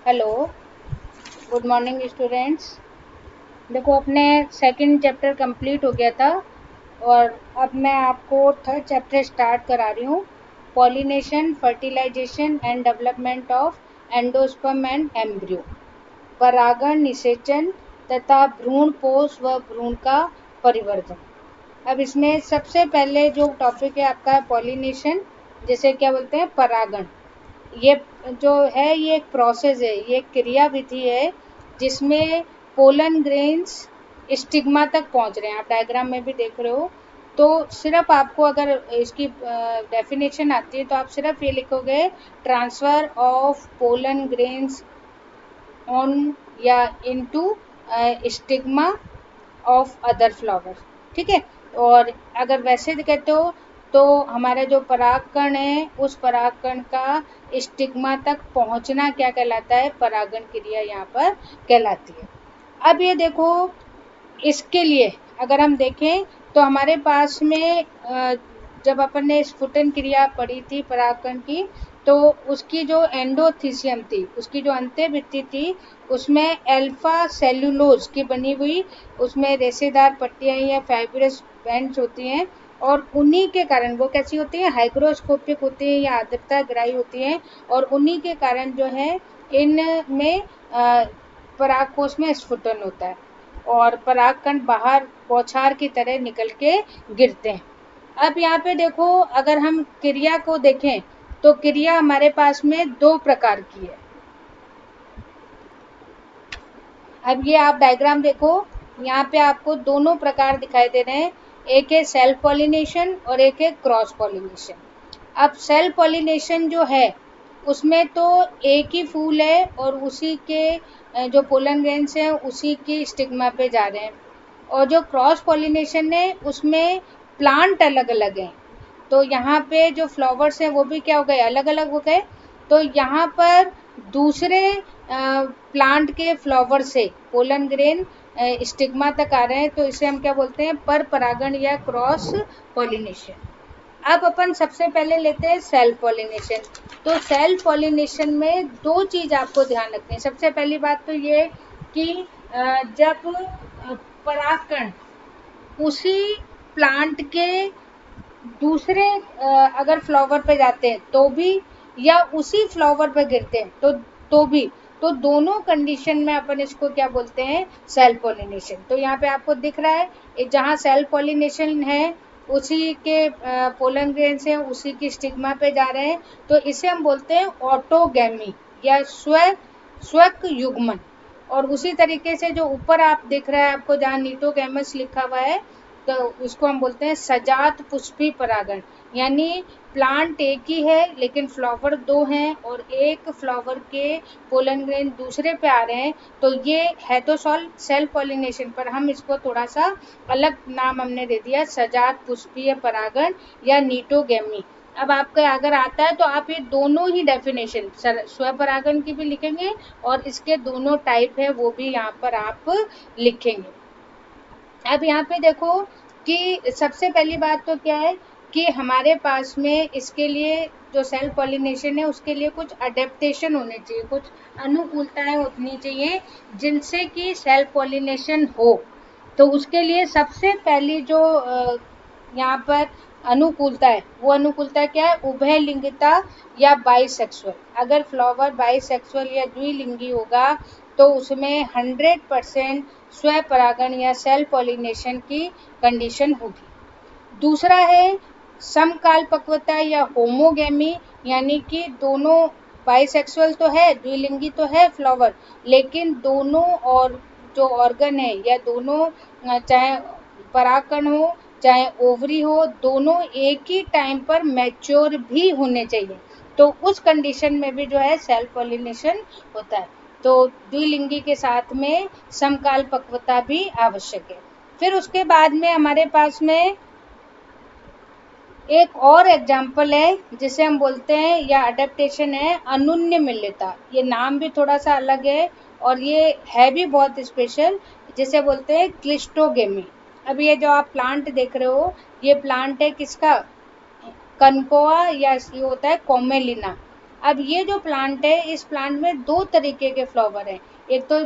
Hello, good morning students. देखो, अपने second chapter complete हो गया था और अब मैं आपको थर्ड चैप्टर स्टार्ट करा रही हूँ। Pollination, fertilisation and development of endosperm and embryo. परागण, निषेचन तथा भ्रूण पोष व भ्रूण का परिवर्धन। अब इसमें सबसे पहले जो टॉपिक है आपका पॉलिनेशन, जिसे क्या बोलते हैं, परागण। ये जो है ये एक प्रोसेस है, ये एक क्रिया विधि है जिसमें पोलन ग्रेन्स स्टिग्मा तक पहुंच रहे हैं। आप डायग्राम में भी देख रहे हो। तो सिर्फ आपको अगर इसकी डेफिनेशन आती है तो आप सिर्फ ये लिखोगे, transfer of pollen grains on या into stigma of other flower. ठीक है। और अगर वैसे कहते हो तो हमारा जो परागकण है उस परागकण का स्टिग्मा तक पहुंचना क्या कहलाता है, परागण क्रिया यहाँ पर कहलाती है। अब ये देखो, इसके लिए अगर हम देखें तो हमारे पास में जब अपन ने स्फुटन क्रिया पढ़ी थी परागकण की, तो उसकी जो एंडोथीसियम थी, उसकी जो अंत्यभित्ति थी, उसमें अल्फा सेलुलोज की बनी हुई उसमें रेशेदार पट्टियां या फाइब्रस बैंड्स होती हैं। और उन्हीं के कारण वो कैसी होती हैं, हाइग्रोस्कोपिक होती हैं या आर्द्रता ग्राही होती हैं। और उन्हीं के कारण जो है इनमें परागकोश में स्फुटन होता है और परागकण बाहर बौछार की तरह निकल के गिरते हैं। अब यहाँ पे देखो, अगर हम क्रिया को देखें तो क्रिया हमारे पास में दो प्रकार की है। अब ये आप डायग्राम देखो, यहाँ पे आपको दोनों प्रकार दिखाई दे रहे हैं। एक है सेल्फ पॉलिनेशन और एक है क्रॉस पॉलिनेशन। अब सेल्फ पॉलिनेशन जो है उसमें तो एक ही फूल है और उसी के जो पोलन ग्रेन्स हैं उसी की स्टिग्मा पे जा रहे हैं। और जो क्रॉस पॉलिनेशन है उसमें प्लांट अलग अलग हैं। तो यहाँ पे जो फ्लावर्स हैं वो भी क्या हो गए, अलग अलग हो गए। तो यहाँ पर दूसरे प्लांट के फ्लावर से पोलन ग्रेन स्टिग्मा तक आ रहे हैं, तो इसे हम क्या बोलते हैं, पर परागण या क्रॉस पॉलिनेशन। अब अपन सबसे पहले लेते हैं सेल्फ पॉलिनेशन। तो सेल्फ पॉलिनेशन में दो चीज आपको ध्यान रखनी है। सबसे पहली बात तो ये कि जब परागकण उसी प्लांट के दूसरे अगर फ्लावर पे जाते हैं तो भी, या उसी फ्लावर पे गिरते हैं तो भी, तो दोनों कंडीशन में अपन इसको क्या बोलते हैं, सेल्फ पॉलिनेशन। तो यहाँ पे आपको दिख रहा है जहाँ सेल्फ पॉलिनेशन है उसी के पोलन ग्रेन से उसी की स्टिग्मा पे जा रहे हैं, तो इसे हम बोलते हैं ऑटोगैमी या स्वक युग्मन। और उसी तरीके से जो ऊपर आप देख रहे हैं आपको जहाँ नीटोगैमस लिखा हुआ है, तो उसको हम बोलते हैं सजात पुष्पी परागण। यानी प्लांट एक ही है लेकिन फ्लावर दो हैं और एक फ्लावर के पोलन ग्रेन दूसरे पे आ रहे हैं, तो ये है तो सेल्फ पॉलिनेशन, पर हम इसको थोड़ा सा अलग नाम हमने दे दिया, सजात पुष्पीय परागण या नीटोगैमी। अब आपका अगर आता है तो आप ये दोनों ही डेफिनेशन स्वपरागण की भी लिखेंगे और इसके दोनों टाइप है वो भी यहाँ पर आप लिखेंगे। अब यहाँ पे देखो कि सबसे पहली बात तो क्या है कि हमारे पास में इसके लिए जो सेल्फ पॉलिनेशन है उसके लिए कुछ अडेप्टेशन होने चाहिए, कुछ अनुकूलताएं होनी चाहिए जिनसे कि सेल्फ पॉलिनेशन हो। तो उसके लिए सबसे पहली जो यहाँ पर अनुकूलता है वो अनुकूलता क्या है, उभयलिंगिता या बाइसेक्सुअल। अगर फ्लावर बाइसेक्सुअल या द्विलिंगी होगा तो उसमें 100% स्वपरागण या सेल्फ पॉलिनेशन की कंडीशन होगी। दूसरा है समकालपक्वता या होमोगेमी, यानी कि दोनों बाइसेक्सुअल तो है, द्विलिंगी तो है फ्लावर, लेकिन दोनों और जो ऑर्गन है या दोनों चाहे परागकण हो चाहे ओवरी हो, दोनों एक ही टाइम पर मैच्योर भी होने चाहिए। तो उस कंडीशन में भी जो है सेल्फ पॉलिनेशन होता है। तो द्विलिंगी के साथ में समकाल पक्वता भी आवश्यक है। फिर उसके बाद में हमारे पास में एक और एग्जाम्पल है जिसे हम बोलते हैं या अडेप्टेशन है अनुन्य मिल्यता। ये नाम भी थोड़ा सा अलग है और ये है भी बहुत स्पेशल, जिसे बोलते हैं क्लिस्टोगेमी। अब ये जो आप प्लांट देख रहे हो ये प्लांट है किसका, कनकोआ या ये होता है कोमेलिना। अब ये जो प्लांट है, इस प्लांट में दो तरीके के फ्लावर हैं, एक तो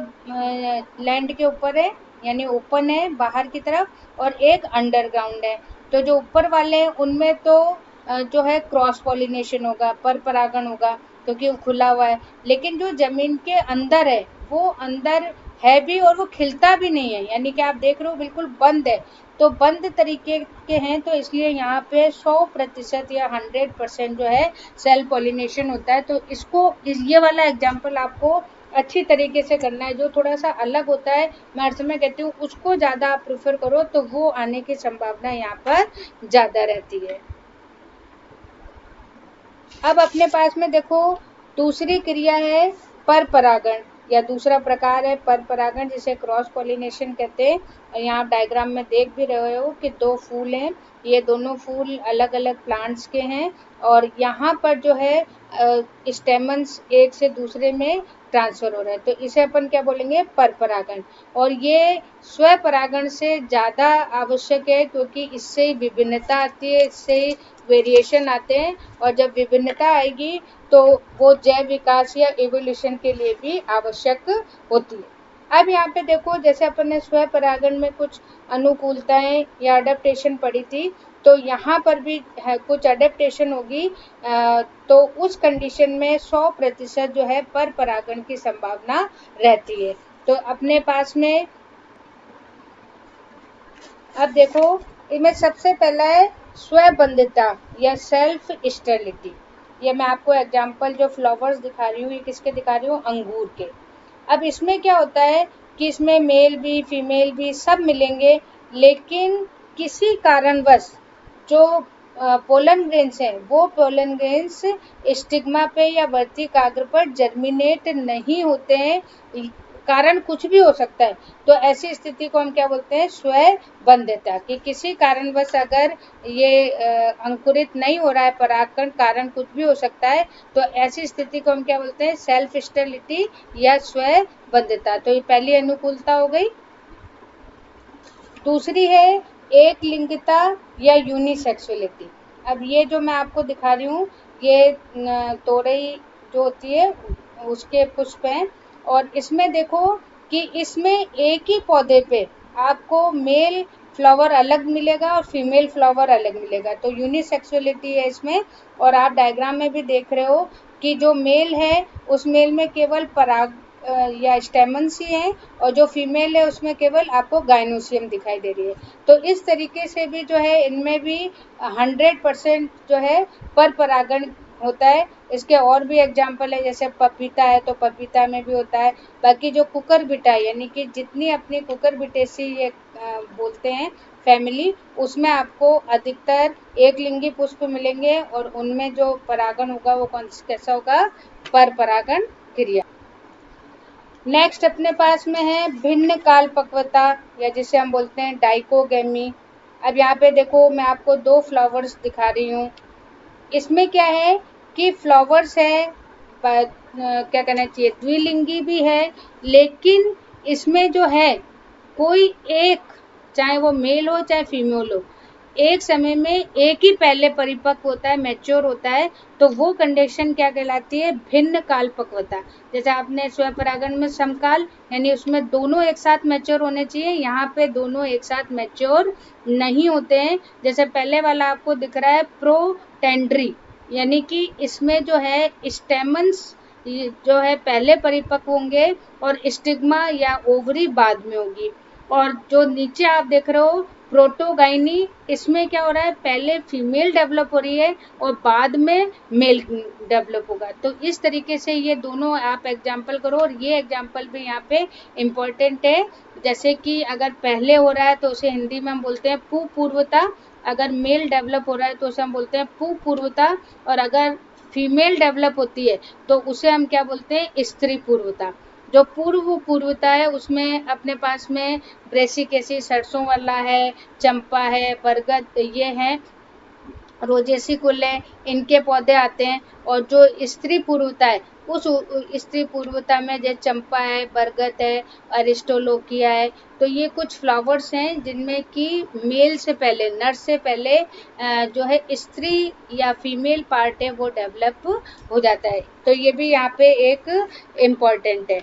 लैंड के ऊपर है यानी ओपन है बाहर की तरफ, और एक अंडरग्राउंड है। तो जो ऊपर वाले हैं उनमें तो जो है क्रॉस पॉलिनेशन होगा, पर परागण होगा क्योंकि वो खुला हुआ है। लेकिन जो जमीन के अंदर है वो अंदर है भी और वो खिलता भी नहीं है, यानी कि आप देख रहे हो बिल्कुल बंद है। तो बंद तरीके के हैं, तो इसलिए यहाँ पे 100% या 100% जो है सेल्फ पॉलिनेशन होता है। तो इसको ये वाला एग्जाम्पल आपको अच्छी तरीके से करना है। जो थोड़ा सा अलग होता है, मैं हर समय कहती हूँ उसको ज़्यादा आप प्रेफर करो, तो वो आने की संभावना यहाँ पर ज़्यादा रहती है। अब अपने पास में देखो दूसरी क्रिया है पर परागण, या दूसरा प्रकार है पर परागण, जिसे क्रॉस पॉलिनेशन कहते हैं। और यहाँ आप डायग्राम में देख भी रहे हो कि दो फूल हैं, ये दोनों फूल अलग अलग प्लांट्स के हैं, और यहाँ पर जो है स्टेमन्स एक से दूसरे में ट्रांसफर हो रहा है, तो इसे अपन क्या बोलेंगे, पर परागण। और ये स्व परागण से ज़्यादा आवश्यक है, क्योंकि इससे ही विभिन्नता आती है, इससे ही वेरिएशन आते हैं, और जब विभिन्नता आएगी तो वो जैव विकास या इवोल्यूशन के लिए भी आवश्यक होती है। अब यहाँ पे देखो, जैसे अपन ने स्व परागण में कुछ अनुकूलताएं या अडेप्टेशन पढ़ी थी, तो यहाँ पर भी है कुछ अडेप्टेशन होगी। तो उस कंडीशन में 100% जो है पर परागण की संभावना रहती है। तो अपने पास में अब देखो, इनमें सबसे पहला है स्वबंधितता या सेल्फ स्टेरिलिटी। ये मैं आपको एग्जांपल जो फ्लावर्स दिखा रही हूँ, ये किसके दिखा रही हूँ, अंगूर के। अब इसमें क्या होता है कि इसमें मेल भी फीमेल भी सब मिलेंगे, लेकिन किसी कारणवश जो पोलन ग्रेन्स हैं वो पोलन ग्रेन्स स्टिग्मा पे या वर्तिकाग्र पर जर्मिनेट नहीं होते हैं। कारण कुछ भी हो सकता है, तो ऐसी स्थिति को हम क्या बोलते हैं, स्वबंधितता। कि किसी कारणवश अगर ये अंकुरित नहीं हो रहा है परागकण, कारण कुछ भी हो सकता है, तो ऐसी स्थिति को हम क्या बोलते हैं, सेल्फ स्टेरिलिटी या स्वबंधितता। तो ये पहली अनुकूलता हो गई। दूसरी है एक लिंगिता या यूनिसेक्सुअलिटी। अब ये जो मैं आपको दिखा रही हूँ, ये तोरई जो होती है उसके पुष्प हैं, और इसमें देखो कि इसमें एक ही पौधे पे आपको मेल फ्लावर अलग मिलेगा और फीमेल फ्लावर अलग मिलेगा, तो यूनिसेक्सुअलिटी है इसमें। और आप डायग्राम में भी देख रहे हो कि जो मेल है उस मेल में केवल पराग या स्टेमन्स ही हैं, और जो फीमेल है उसमें केवल आपको गाइनोसियम दिखाई दे रही है। तो इस तरीके से भी जो है इनमें भी 100% जो है पर परागण होता है। इसके और भी एग्जाम्पल है, जैसे पपीता है तो पपीता में भी होता है। बाकी जो कुकुरबिटा यानी कि जितनी अपनी कुकुरबिटेसी ये बोलते हैं फैमिली, उसमें आपको अधिकतर एक लिंगी पुष्प मिलेंगे, और उनमें जो परागण होगा वो कैसा होगा, पर परागण क्रिया। नेक्स्ट अपने पास में है भिन्न काल पक्वता, या जिसे हम बोलते हैं डाइकोगेमी। अब यहाँ पे देखो मैं आपको दो फ्लावर्स दिखा रही हूँ। इसमें क्या है कि फ्लावर्स है क्या कहना चाहिए, द्विलिंगी भी है, लेकिन इसमें जो है कोई एक, चाहे वो मेल हो चाहे फीमेल हो, एक समय में एक ही पहले परिपक्व होता है, मैच्योर होता है, तो वो कंडीशन क्या कहलाती है, भिन्न काल पक्वता। जैसे आपने स्वपरागण में समकाल, यानी उसमें दोनों एक साथ मैच्योर होने चाहिए, यहाँ पे दोनों एक साथ मैच्योर नहीं होते हैं। जैसे पहले वाला आपको दिख रहा है प्रोटेंड्री, यानी कि इसमें जो है स्टेमन्स जो है पहले परिपक्व होंगे और स्टिग्मा या ओवरी बाद में होगी। और जो नीचे आप देख रहे हो प्रोटोगाइनी, इसमें क्या हो रहा है, पहले फीमेल डेवलप हो रही है और बाद में मेल डेवलप होगा। तो इस तरीके से ये दोनों आप एग्जाम्पल करो, और ये एग्जाम्पल भी यहाँ पे इम्पोर्टेंट है। जैसे कि अगर पहले हो रहा है तो उसे हिंदी में हम बोलते हैं पूर्वता, अगर मेल डेवलप हो रहा है तो उसे हम बोलते हैं पूर्वता, और अगर फीमेल डेवलप होती है तो उसे हम क्या बोलते हैं, स्त्री पूर्वता। जो पूर्वता है उसमें अपने पास में ब्रेसिकेसी सरसों वाला है, चंपा है, बरगद ये हैं, रोजेसी कुल है, इनके पौधे आते हैं। और जो स्त्री पूर्वता है उस स्त्री पूर्वता में जैसे चंपा है, बरगद है, अरिस्टोलोकिया है, तो ये कुछ फ्लावर्स हैं जिनमें कि मेल से पहले, नर से पहले जो है स्त्री या फीमेल पार्ट है वो डेवलप हो जाता है। तो ये भी यहाँ पे एक इम्पॉर्टेंट है।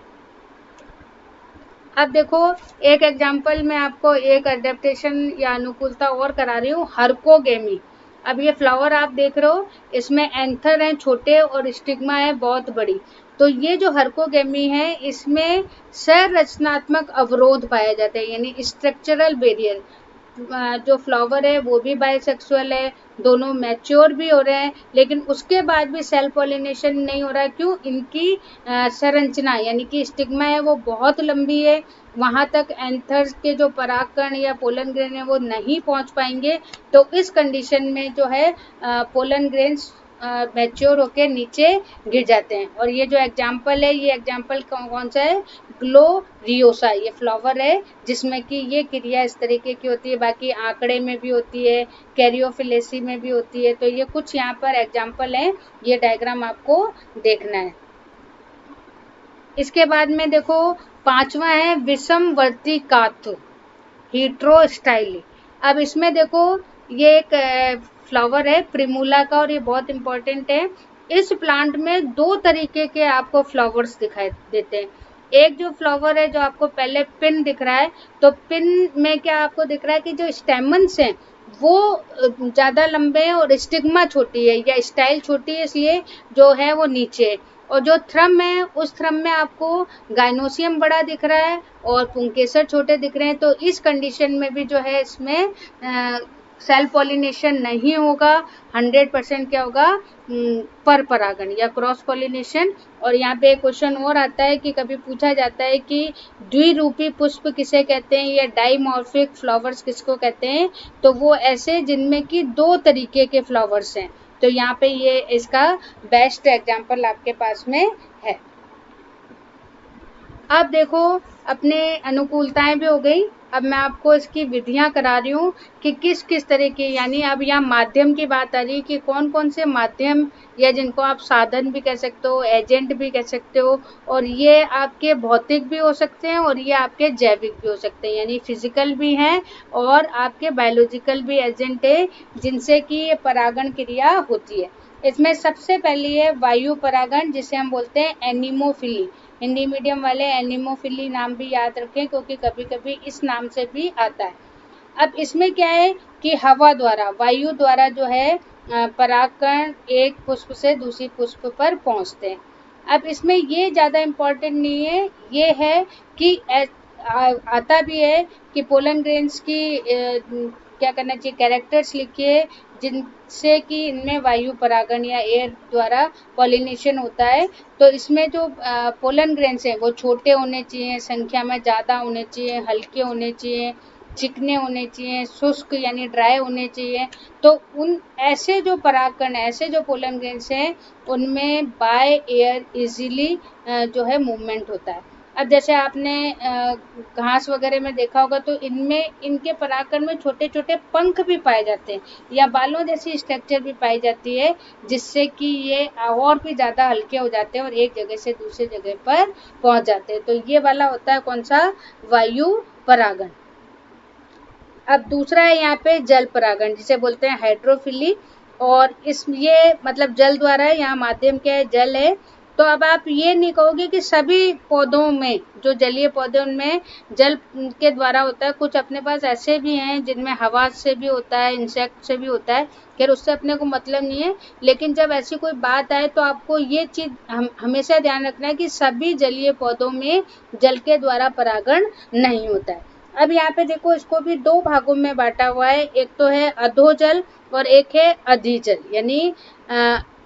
अब देखो एक एग्जाम्पल मैं आपको एक अडेप्टेशन या अनुकूलता और करा रही हूँ, हर्कोगेमी। अब ये फ्लावर आप देख रहे हो, इसमें एंथर हैं छोटे और स्टिग्मा है बहुत बड़ी। तो ये जो हर्कोगेमी है इसमें संरचनात्मक अवरोध पाया जाता है, यानी स्ट्रक्चरल बैरियर। जो फ्लावर है वो भी बाइसेक्सुअल है, दोनों मैच्योर भी हो रहे हैं, लेकिन उसके बाद भी सेल्फ पॉलिनेशन नहीं हो रहा है। क्यों? इनकी संरचना यानी कि स्टिग्मा है वो बहुत लंबी है, वहां तक एंथर्स के जो परागकण या पोलन ग्रेन है वो नहीं पहुंच पाएंगे। तो इस कंडीशन में जो है पोलन ग्रेन्स मैच्योर होके नीचे गिर जाते हैं। और ये जो एग्जाम्पल है, ये एग्जाम्पल कौन सा है? ग्लोरियोसा, ये फ्लावर है जिसमें कि ये क्रिया इस तरीके की होती है। बाकी आंकड़े में भी होती है, कैरियोफिलेसी में भी होती है। तो ये कुछ यहाँ पर एग्जाम्पल हैं, ये डायग्राम आपको देखना है। इसके बाद में देखो पांचवा है विषमवर्ती कात, हीट्रोस्टाइली। अब इसमें देखो ये एक फ्लावर है प्रिमूला का, और ये बहुत इंपॉर्टेंट है। इस प्लांट में दो तरीके के आपको फ्लावर्स दिखाई देते हैं। एक जो फ्लावर है जो आपको पहले पिन दिख रहा है, तो पिन में क्या आपको दिख रहा है कि जो स्टेमन्स हैं वो ज़्यादा लंबे हैं और स्टिग्मा छोटी है या स्टाइल छोटी है, इसलिए जो है वो नीचे है। और जो थ्रम है उस थ्रम में आपको गाइनोसियम बड़ा दिख रहा है और पुंकेसर छोटे दिख रहे हैं। तो इस कंडीशन में भी जो है इसमें सेल्फ पॉलिनेशन नहीं होगा, 100% क्या होगा? पर परागण या क्रॉस पॉलिनेशन। और यहाँ पे एक क्वेश्चन और आता है कि कभी पूछा जाता है कि द्विरूपी पुष्प किसे कहते हैं या डाइमॉर्फिक फ्लावर्स किसको कहते हैं? तो वो ऐसे जिनमें कि दो तरीके के फ्लावर्स हैं। तो यहाँ पे ये इसका बेस्ट एग्जाम्पल आपके पास में है। अब देखो अपने अनुकूलताएं भी हो गई, अब मैं आपको इसकी विधियां करा रही हूँ कि किस किस तरह की, यानी अब यहाँ माध्यम की बात आ रही है कि कौन कौन से माध्यम या जिनको आप साधन भी कह सकते हो, एजेंट भी कह सकते हो, और ये आपके भौतिक भी हो सकते हैं और ये आपके जैविक भी हो सकते हैं, यानी फिजिकल भी हैं और आपके बायोलॉजिकल भी एजेंट है जिनसे कि ये परागण क्रिया होती है। इसमें सबसे पहली है वायु परागण, जिसे हम बोलते हैं एनिमोफिली। हिंदी मीडियम वाले एनिमोफिली नाम भी याद रखें क्योंकि कभी कभी इस नाम से भी आता है। अब इसमें क्या है कि हवा द्वारा, वायु द्वारा जो है परागकण एक पुष्प से दूसरी पुष्प पर पहुंचते हैं। अब इसमें ये ज़्यादा इम्पोर्टेंट नहीं है, ये है कि आता भी है कि पोलन ग्रेन्स की क्या करना चाहिए, कैरेक्टर्स लिखिए जिनसे कि इनमें वायु परागण या एयर द्वारा पॉलिनेशन होता है। तो इसमें जो पोलन ग्रेन्स हैं वो छोटे होने चाहिए, संख्या में ज़्यादा होने चाहिए, हल्के होने चाहिए, चिकने होने चाहिए, शुष्क यानी ड्राई होने चाहिए। तो उन ऐसे जो परागकण, ऐसे जो पोलन ग्रेन्स हैं उनमें बाय एयर इजीली जो है मूवमेंट होता है। अब जैसे आपने घास वगैरह में देखा होगा तो इनमें, इनके परागकण में छोटे छोटे पंख भी पाए जाते हैं या बालों जैसी स्ट्रक्चर भी पाई जाती है, जिससे कि ये और भी ज़्यादा हल्के हो जाते हैं और एक जगह से दूसरी जगह पर पहुंच जाते हैं। तो ये वाला होता है कौन सा? वायु परागण। अब दूसरा है यहाँ पे जल परागण, जिसे बोलते हैं हाइड्रोफिली, और इस ये मतलब जल द्वारा है, यहाँ माध्यम क्या है? जल है। तो अब आप ये नहीं कहोगे कि सभी पौधों में, जो जलीय पौधे उनमें जल के द्वारा होता है, कुछ अपने पास ऐसे भी हैं जिनमें हवा से भी होता है, इंसेक्ट से भी होता है, खैर उससे अपने को मतलब नहीं है। लेकिन जब ऐसी कोई बात आए तो आपको ये चीज़ हमेशा ध्यान रखना है कि सभी जलीय पौधों में जल के द्वारा परागण नहीं होता है। अब यहाँ पे देखो इसको भी दो भागों में बांटा हुआ है, एक तो है अधोजल और एक है अधिजल, यानी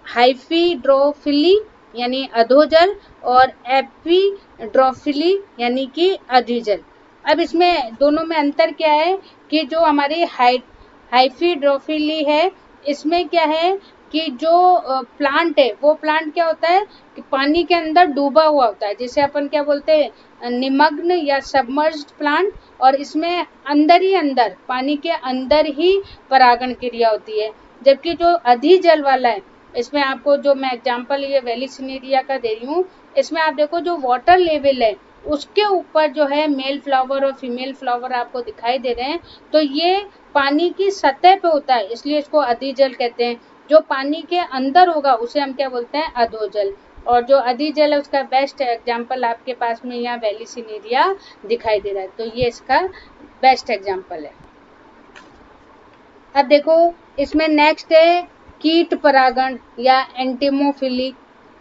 हाइफीड्रोफिली यानी अधोजल और एपिड्रोफिली यानी कि अधिजल। अब इसमें दोनों में अंतर क्या है कि जो हमारी हाइफीड्रोफिली है, इसमें क्या है कि जो प्लांट है वो प्लांट क्या होता है कि पानी के अंदर डूबा हुआ होता है, जिसे अपन क्या बोलते हैं, निमग्न या सबमर्ज्ड प्लांट। और इसमें अंदर ही अंदर, पानी के अंदर ही परागण क्रिया होती है। जबकि जो अधिजल वाला है इसमें आपको जो मैं एग्जांपल ये वेलिसिनेरिया का दे रही हूँ, इसमें आप देखो जो वाटर लेवल है उसके ऊपर जो है मेल फ्लावर और फीमेल फ्लावर आपको दिखाई दे रहे हैं। तो ये पानी की सतह पे होता है, इसलिए इसको अधिजल कहते हैं। जो पानी के अंदर होगा उसे हम क्या बोलते हैं, अधोजल। और जो अधिजल है उसका बेस्ट एग्जांपल आपके पास में यहाँ वेलिसिनेरिया दिखाई दे रहा है, तो ये इसका बेस्ट एग्जांपल है। अब देखो इसमें नेक्स्ट है कीट परागण या एंटिमोफिली।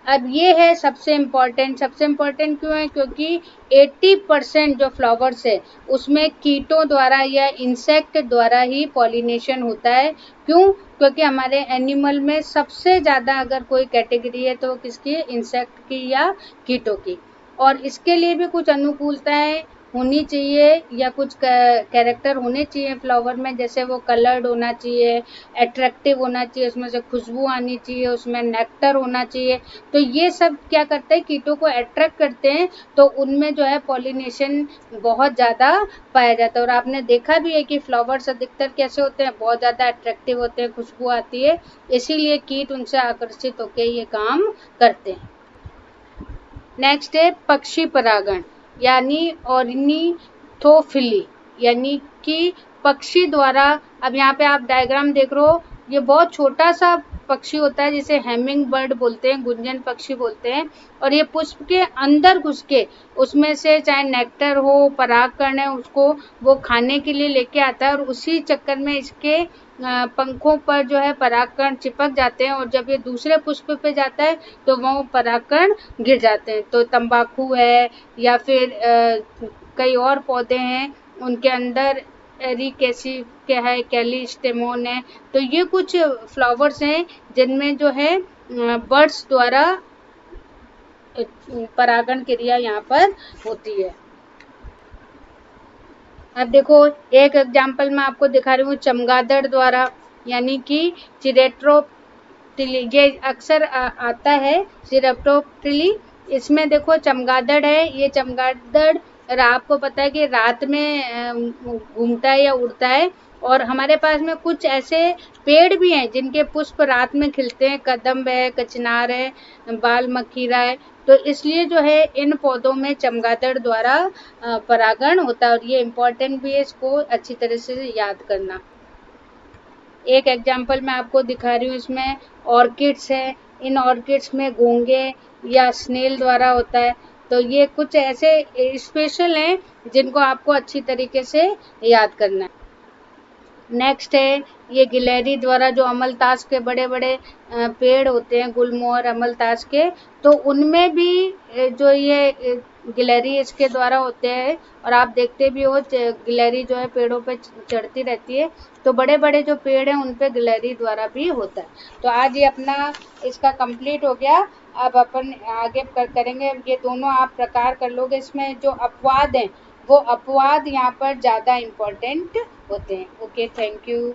अब ये है सबसे इम्पॉर्टेंट। सबसे इम्पॉर्टेंट क्यों है, क्योंकि 80% जो फ्लावर्स है उसमें कीटों द्वारा या इंसेक्ट द्वारा ही पॉलिनेशन होता है। क्यों, क्योंकि हमारे एनिमल में सबसे ज़्यादा अगर कोई कैटेगरी है तो किसकी, इंसेक्ट की या कीटों की। और इसके लिए भी कुछ अनुकूलताएं होनी चाहिए या कुछ कैरेक्टर होने चाहिए फ्लावर में, जैसे वो कलर्ड होना चाहिए, अट्रैक्टिव होना चाहिए, उसमें से खुशबू आनी चाहिए, उसमें नेक्टर होना चाहिए। तो ये सब क्या करते हैं, कीटों को अट्रैक्ट करते हैं, तो उनमें जो है पॉलिनेशन बहुत ज़्यादा पाया जाता है। और आपने देखा भी है कि फ्लावर्स अधिकतर कैसे होते हैं, बहुत ज़्यादा अट्रैक्टिव होते हैं, खुशबू आती है, इसीलिए कीट उनसे आकर्षित होकर ये काम करते हैं। नेक्स्ट है पक्षी परागण यानी ऑर्निथोफिली, यानी कि पक्षी द्वारा। अब यहाँ पे आप डायग्राम देख रहे हो, ये बहुत छोटा सा पक्षी होता है जिसे हेमिंग बर्ड बोलते हैं, गुंजन पक्षी बोलते हैं। और ये पुष्प के अंदर घुस के उसमें से चाहे नेक्टर हो, परागकण है, उसको वो खाने के लिए लेके आता है, और उसी चक्कर में इसके पंखों पर जो है परागकण चिपक जाते हैं, और जब ये दूसरे पुष्प पे जाता है तो वो परागकण गिर जाते हैं। तो तंबाकू है या फिर कई और पौधे हैं, उनके अंदर एरिकेसी क्या है, कैलिस्टेमोन है। तो ये कुछ फ्लावर्स हैं जिनमें जो है बर्ड्स द्वारा परागण क्रिया यहाँ पर होती है। अब देखो एक एग्जाम्पल मैं आपको दिखा रही हूँ चमगादड़ द्वारा, यानी कि चिरेप्टोप्टिली, ये अक्सर आता है चिरेप्टोप्टिली। इसमें देखो चमगादड़ है, ये चमगादड़ आपको पता है कि रात में घूमता है या उड़ता है। और हमारे पास में कुछ ऐसे पेड़ भी हैं जिनके पुष्प रात में खिलते हैं, कदम्ब है, कचनार है, बाल मखीरा है। तो इसलिए जो है इन पौधों में चमगादड़ द्वारा परागण होता है, और ये इम्पॉर्टेंट भी है, इसको अच्छी तरह से याद करना। एक एग्जाम्पल मैं आपको दिखा रही हूँ, इसमें ऑर्किड्स है। इन ऑर्किड्स में घोंगे या स्नेल द्वारा होता है। तो ये कुछ ऐसे स्पेशल हैं जिनको आपको अच्छी तरीके से याद करना है। नेक्स्ट है ये गिलहरी द्वारा, जो अमलतास के बड़े बड़े पेड़ होते हैं, गुलमोहर अमलतास के, तो उनमें भी जो ये गिलहरी इसके द्वारा होते हैं। और आप देखते भी हो गिलहरी जो है पेड़ों पे चढ़ती रहती है, तो बड़े बड़े जो पेड़ हैं उन पे गिलहरी द्वारा भी होता है। तो आज ये अपना इसका कंप्लीट हो गया। अब अपन आगे करेंगे। ये दोनों आप प्रकार कर लोगे। इसमें जो अपवाद हैं वो अपवाद यहाँ पर ज़्यादा इम्पोर्टेंट होते हैं। Okay, thank you.